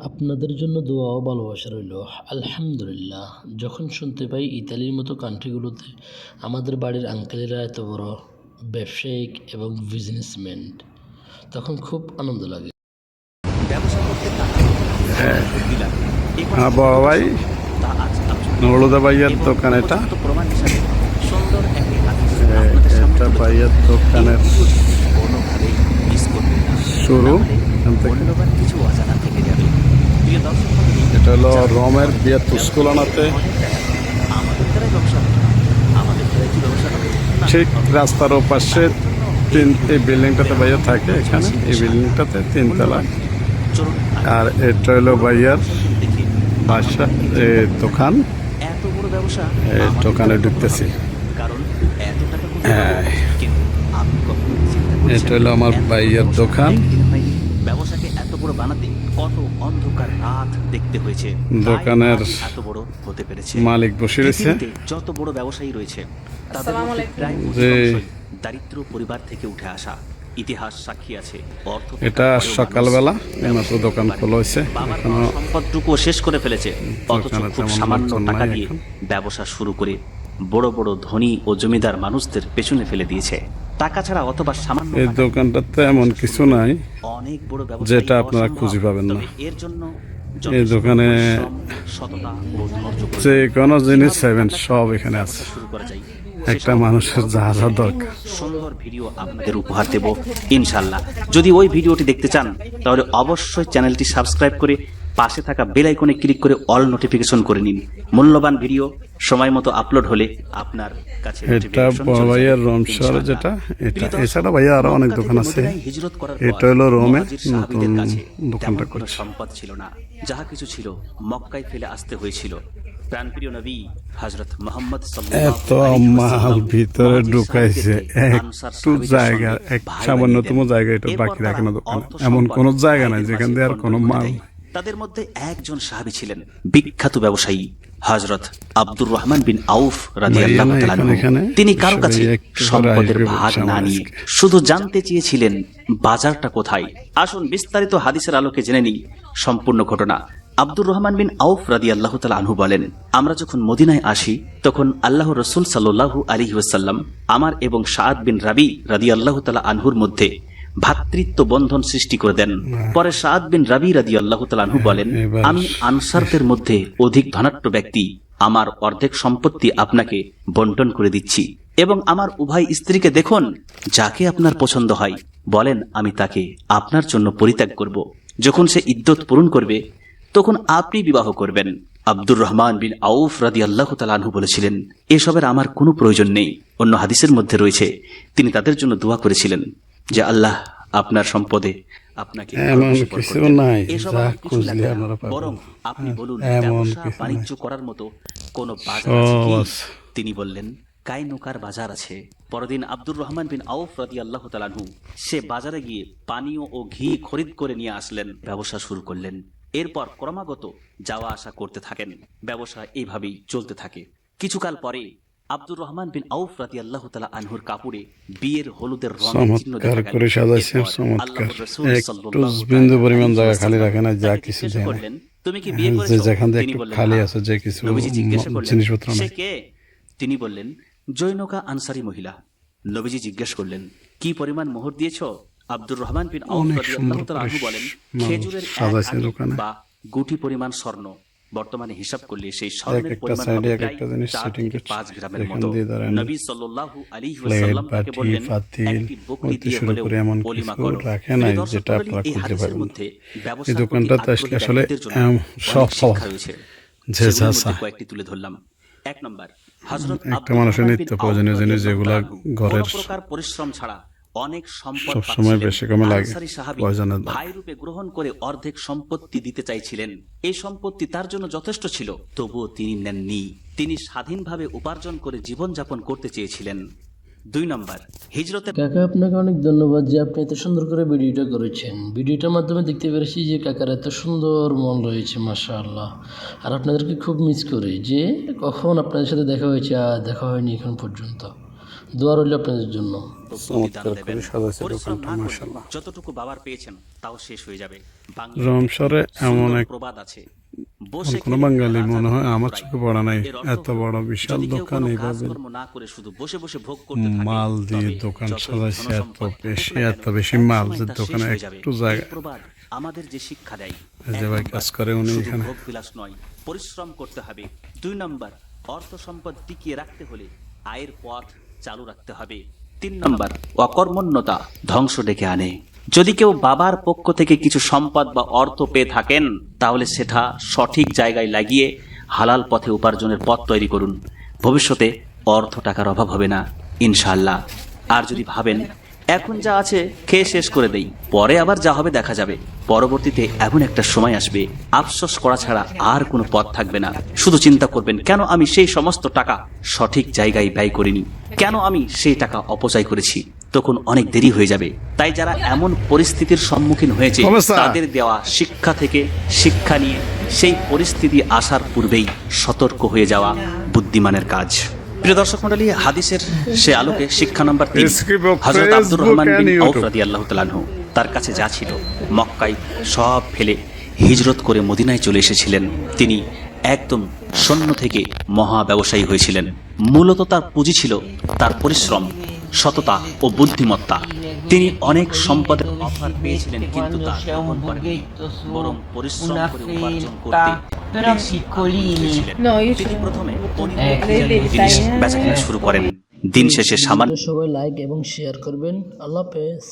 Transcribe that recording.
আপনাদের জন্য দোয়া ও ভালোবাসা রইল। আলহামদুলিল্লাহ, যখন শুনতে পাই ইতালির মতো কান্ট্রিগুলোতে আমাদের বাড়ির আঙ্কেলেরা এত বড় ব্যবসায়িক এবং বিজনেসম্যান, তখন খুব আনন্দ লাগে। বড় ভাই নরুদা ভাইয়ের দোকান, এটা এটা ভাইয়ের দোকানের শুরু। এটা হলো রোমের বিয়ে তুস্কুলানাতে, ঠিক রাস্তার ওপাশে এই বিল্ডিংটাতে ভাইয়া থাকে। এখানে এই বিল্ডিংটাতে 3 তলা। আর এটা হলো ভাইয়ার বাসা, দোকান। এই দোকানে ঢুকতেছি। এটা হলো আমার ভাইয়ার দোকান। ব্যবসাকে এত বড় বানাতে কত অন্ধকার রাত দেখতে হয়েছে, দোকানের এত বড় হতে পেরেছে। মালিক বসে রয়েছে। যত বড় ব্যবসায়ী রয়েছে তাদের প্রায় দারিদ্র পরিবার থেকে উঠে আসা। ইতিহাস সাক্ষী আছে, এটা সকালবেলা এইমাত্র দোকান খোলা হয়েছে, এখনো সম্পদটুকু শেষ করে ফেলেছে, অথচ খুব সামান্য টাকা দিয়ে ব্যবসা শুরু করে বড় বড় ধনী ও জমিদার মানুষদের পেছনে ফেলে দিয়েছে। টাকা ছাড়া অথবা সামান্য এই দোকানটাতে এমন কিছু নাই অনেক বড় ব্যবসা যেটা আপনারা খুঁজে পাবেন না। এর জন্য এই দোকানে সততা ও ধৈর্য যে কোনো জিনিস চাইবেন সব এখানে আছে। শুরু করা যায়। একটা মানুষের যা যা দরকার। সুন্দর ভিডিও আপনাদের উপহার দেব ইনশাআল্লাহ। যদি ওই ভিডিওটি দেখতে চান তাহলে অবশ্যই চ্যানেলটি সাবস্ক্রাইব করে পাশে থাকা বেল আইকনে ক্লিক করে অল নোটিফিকেশন করে নিন। মূল্যবান ভিডিও সময় মতো আপলোড হলে আপনার কাছে এটা বড় ভাইয়ার রোম শহরে, যেটা এটা। এছাড়া ভাইয়া আরো অনেক দোকান আছে। এটা হলো রোমে নতুন দোকানটা করছে। সম্পদ ছিল না, যাহা কিছু ছিল মক্কায় ফেলে আসতে হয়েছিল। প্রাণপ্রিয় নবী হযরত মুহাম্মদ এত মাল ভিতরে ঢুকাইছে, একটু জায়গা, এক সামান্যতম জায়গা এটা বাকি রাখে না দোকানে। এমন কোন জায়গা নাই যেখান দিয়ে আর কোনো মাল। তাদের মধ্যে একজন সাহাবী ছিলেন বিখ্যাত ব্যবসায়ী হযরত আব্দুর রহমান বিন আউফ রাদিয়াল্লাহু তাআলা আনহু। তিনি কারো কাছে সম্পদের ভাগ না নিয়ে শুধু জানতে চেয়েছিলেন বাজারটা কোথায়। আসুন বিস্তারিত হাদিসের আলোকে জেনে নিই সম্পূর্ণ ঘটনা। আব্দুর রহমান বিন আউফ রাদিয়াল্লাহু তাআলা আনহু বলেন, আমরা যখন মদিনায় আসি তখন আল্লাহর রাসূল সাল্লাল্লাহু আলাইহি ওয়াসাল্লাম আমার এবং সাআদ বিন রাবি রাদিয়াল্লাহু তাআলা আনহুর মধ্যে ভ্রাতৃত্ব বন্ধন সৃষ্টি করে দেন। পরে সাআদ বিন রাবি রাদিয়াল্লাহু তাআলা আনহু বলেন, আমি আনসারদের মধ্যে অধিক ধনাঢ্য ব্যক্তি, আমার অর্ধেক সম্পত্তি আপনাকে বন্টন করে দিচ্ছি এবং আমার উভয় স্ত্রীকে দেখুন, যাকে আপনার পছন্দ হয় বলেন, আমি তাকে আপনার জন্য পরিত্যাগ করব। যখন সে ইদ্যত পূরণ করবে তখন আপনি বিবাহ করবেন। আব্দুর রহমান বিন আউফ রাদিয়াল্লাহু তাআলা আনহু বলেছিলেন, এসবের আমার কোনো প্রয়োজন নেই। অন্য হাদিসের মধ্যে রয়েছে তিনি তাদের জন্য দোয়া করেছিলেন যে আল্লাহ আপনার সম্পদে আপনাকে বরং আপনি বলুন ব্যবসা বাণিজ্য করার মতো কোন বাজার আছে কি? তিনি বললেন, কাইনুকার বাজার আছে। পরদিন আব্দুর রহমান বিন আউফ রাদিয়াল্লাহু তাআলা আনহু সে বাজারে গিয়ে পানীয় ও ঘি খরিদ করে নিয়ে আসলেন, ব্যবসা শুরু করলেন। এরপর ক্রমাগত যাওয়া আসা করতে থাকেন। ব্যবসা এইভাবেই চলতে থাকে। কিছুকাল পরে আব্দুর রহমান বিন আউফ রাদিয়াল্লাহু তাআলা আনহুর কাপড়ে বিয়ের হলুদের রঙের চিহ্ন দেখা গেল। করে সাজাইছে, চমৎকার। একটু বিন্দু পরিমাণ জায়গা খালি রাখে না, যা কিছু দেন। তুমি কি বিয়ে করেছো? যেখান দিয়ে একটু খালি আছে, যে কিছু জিনিসপত্র সে কে? তিনি বললেন, জৈনকা আনসারী মহিলা। নবীজি জিজ্ঞেস করলেন, কি পরিমাণ মোহর দিয়েছো? আব্দুর রহমান বিন আউফ রাদিয়াল্লাহু তাআলা আনহু বলেন, খেজুরের বা গুটি পরিমাণ স্বর্ণ। বর্তমানে হিসাব করলে সেই স্বর্ণের পরিমাণ হবে প্রায় 4 থেকে 5 গ্রামের মতো। নবী সাল্লাল্লাহু আলাইহি ওয়াসাল্লাম তাকে বললেন, একটি বকরি দিয়ে হলেও ওলিমা করো। যেটা আপনারা খুঁজে পাবেন। এই দোকানটাতে আসলে সব রয়েছে, যে যা কয়েকটি তুলে ধরলাম। 1 নম্বর, হযরত একটা মানুষের নিত্য প্রয়োজনীয় জিনিস যেগুলা ঘরের প্রকার পরিশ্রম ছাড়া অনেক সম্পদ সবসময় বেশি কমে লাগে, ভাই রূপে গ্রহণ করে অর্ধেক সম্পত্তি দিতে চাইছিলেন। এই সম্পত্তি তার জন্য যথেষ্ট ছিল, তবুও তিনি নেননি। তিনি স্বাধীনভাবে উপার্জন করে জীবনযাপন করতে চেয়েছিলেন। 2 নম্বর, হিজরতের কাকা, আপনাকে অনেক ধন্যবাদ যে আপনি এত সুন্দর করে ভিডিওটা করেছেন। ভিডিওটার মাধ্যমে দেখতে পেরেছি যে কাকার এত সুন্দর মন রয়েছে, মাশাআল্লাহ। আর আপনাদেরকে খুব মিস করি যে কখন আপনাদের সাথে দেখা হয়েছে আর দেখা হয়নি এখন পর্যন্ত। দোয়া রইল আপনাদের জন্য। প্রতিদান চমৎকার দেবেন। করে সাজাইছে পরিশ্রম দোকানটা, না করলে মাশাআল্লাহ। যতটুকু বাবার পেয়েছেন তাও শেষ হয়ে যাবে। রমশরে এমন এক প্রবাদ আছে, কোনো বাঙালি মনে হয় আমার চোখে পড়া নাই, এত বড় বিশাল যদি কেউ দোকান কোনো এইভাবে কাজকর্ম না করে শুধু বসে বসে ভোগ করতে থাকে, মাল দিয়ে তবে দোকান যতই সাজাইছে, এত ধনসম্পদ বেশি থাকুক না এত কেন, বেশি একসময় মাল যে তা শেষ দোকানে হয়ে যাবে। একটু এই জায়গা প্রবাদ আমাদের যে শিক্ষা দেয়, এই যে এক ভাই নম্বর, কাজ করে উনি শুধু এখানে। ভোগ বিলাস নয়, পরিশ্রম করতে হবে। 2 নম্বর, অর্থ সম্পদ টিকিয়ে রাখতে হলে আয়ের পথ চালু রাখতে হবে। 3 নম্বর, অকর্মণ্যতা ধ্বংস ডেকে আনে। যদি কেউ বাবার পক্ষ থেকে কিছু সম্পদ বা অর্থ পেয়ে থাকেন, তাহলে সেটা সঠিক জায়গায় লাগিয়ে হালাল পথে উপার্জনের পথ তৈরি করুন। ভবিষ্যতে অর্থ টাকার অভাব হবে না ইনশাআল্লাহ। আর যদি ভাবেন এখন যা আছে খেয়ে শেষ করে দেই, পরে আবার যা হবে দেখা যাবে, পরবর্তীতে এমন একটা সময় আসবে আফসোস করা ছাড়া আর কোনো পথ থাকবে না। শুধু চিন্তা করবেন, কেন আমি সেই সমস্ত টাকা সঠিক জায়গায় ব্যয় করিনি, কেন আমি সেই টাকা অপচয় করেছি। তখন অনেক দেরি হয়ে যাবে। তাই যারা এমন পরিস্থিতির সম্মুখীন হয়েছে, অবস্থা। তাদের দেওয়া শিক্ষা থেকে শিক্ষা নিয়ে সেই পরিস্থিতি আসার পূর্বেই সতর্ক হয়ে যাওয়া বুদ্ধিমানের কাজ। প্রিয় দর্শক মণ্ডলী, হাদিসের সে আলোকে শিক্ষা number 3, Facebook, Hazrat Abdur Rahman Facebook bin and Auf YouTube। রাদিয়াল্লাহু তাআলা আনহু তার কাছে যা ছিল মক্কায় সব ফেলে হিজরত করে মদিনায় চলে এসেছিলেন। তিনি একদম শূন্য থেকে মহা ব্যবসায়ী হয়েছিলেন। মূলত তার পুঁজি ছিল তার পরিশ্রম, সততা ও বুদ্ধিমত্তা। তিনি অনেক সম্পদের অফার পেয়েছিলেন, কিন্তু তা গ্রহণ করেননি, বরং পরিশ্রম করে উপার্জন করতে però বেশি piccolini. আগ্রহী ছিলেন। No, io তিনি sono- প্রথমে vedi, জিনিস sai, বেচাকেনা শুরু করেন। দিন শেষে সামান্য সবাই লাইক এবং শেয়ার করবেন। আল্লাহ হাফেজ।